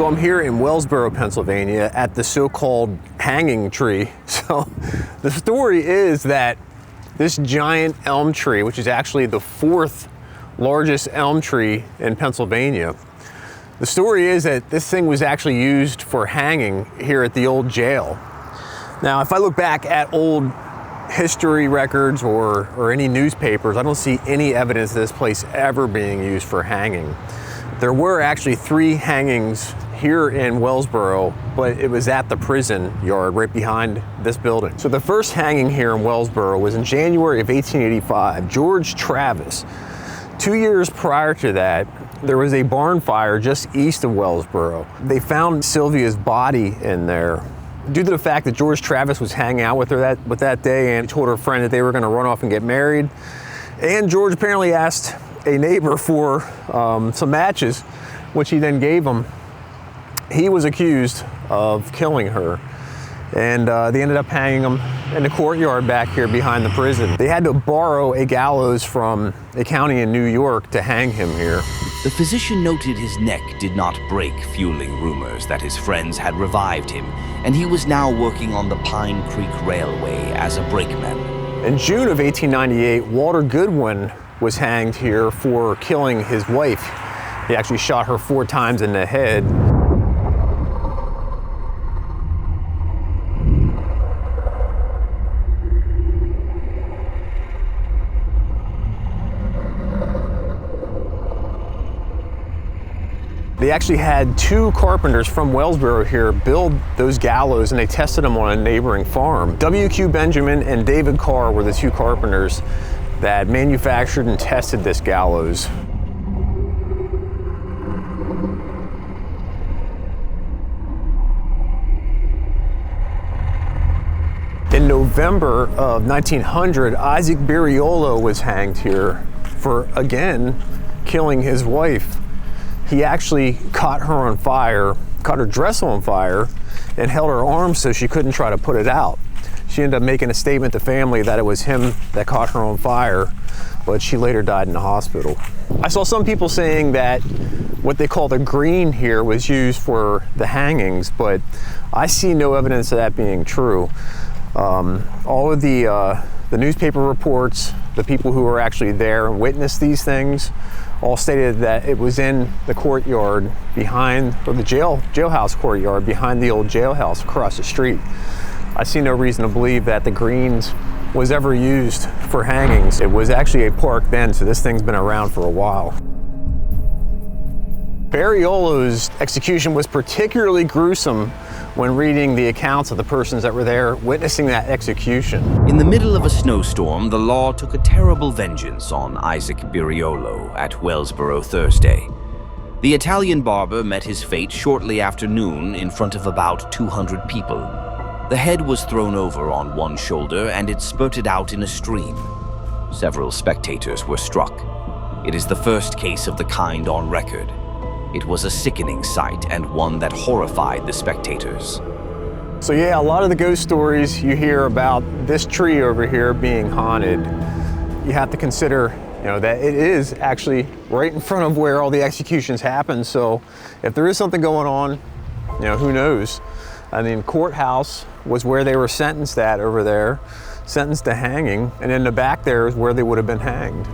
So I'm here in Wellsboro, Pennsylvania at the so-called hanging tree. So the story is that this giant elm tree, which is actually the fourth largest elm tree in Pennsylvania, the story is that this thing was actually used for hanging here at the old jail. Now, if I look back at old history records or any newspapers, I don't see any evidence of this place ever being used for hanging. There were actually 3 hangings here in Wellsboro, but it was at the prison yard right behind this building. So the first hanging here in Wellsboro was in January of 1885, George Travis. 2 years prior to that, there was a barn fire just east of Wellsboro. They found Sylvia's body in there. Due to the fact that George Travis was hanging out with her that day and told her friend that they were going to run off and get married, and George apparently asked a neighbor for some matches, which he then gave him, he was accused of killing her. And they ended up hanging him in the courtyard back here behind the prison. They had to borrow a gallows from a county in New York to hang him here. The physician noted his neck did not break, fueling rumors that his friends had revived him, and he was now working on the Pine Creek Railway as a brakeman. In June of 1898, Walter Goodwin was hanged here for killing his wife. He actually shot her 4 times in the head. They actually had 2 carpenters from Wellsboro here build those gallows, and they tested them on a neighboring farm. W.Q. Benjamin and David Carr were the 2 carpenters that manufactured and tested this gallows. In November of 1900, Isaac Biriolo was hanged here for, again, killing his wife. He actually caught her on fire, caught her dress on fire, and held her arms so she couldn't try to put it out. She ended up making a statement to family that it was him that caught her on fire, but she later died in the hospital. I saw some people saying that what they call the green here was used for the hangings, but I see no evidence of that being true. All of the newspaper reports, the people who were actually there and witnessed these things, all stated that it was in the courtyard behind, or the jailhouse courtyard behind the old jailhouse across the street. I see no reason to believe that the greens was ever used for hangings. It was actually a park then, so this thing's been around for a while. Biriolo's execution was particularly gruesome when reading the accounts of the persons that were there witnessing that execution. In the middle of a snowstorm, the law took a terrible vengeance on Isaac Biriolo at Wellsboro Thursday. The Italian barber met his fate shortly after noon in front of about 200 people. The head was thrown over on one shoulder and it spurted out in a stream. Several spectators were struck. It is the first case of the kind on record. It was a sickening sight and one that horrified the spectators. So yeah, a lot of the ghost stories you hear about this tree over here being haunted, you have to consider, that it is actually right in front of where all the executions happen. So if there is something going on, who knows? I mean, courthouse was where they were sentenced at over there, sentenced to hanging, and in the back there is where they would have been hanged.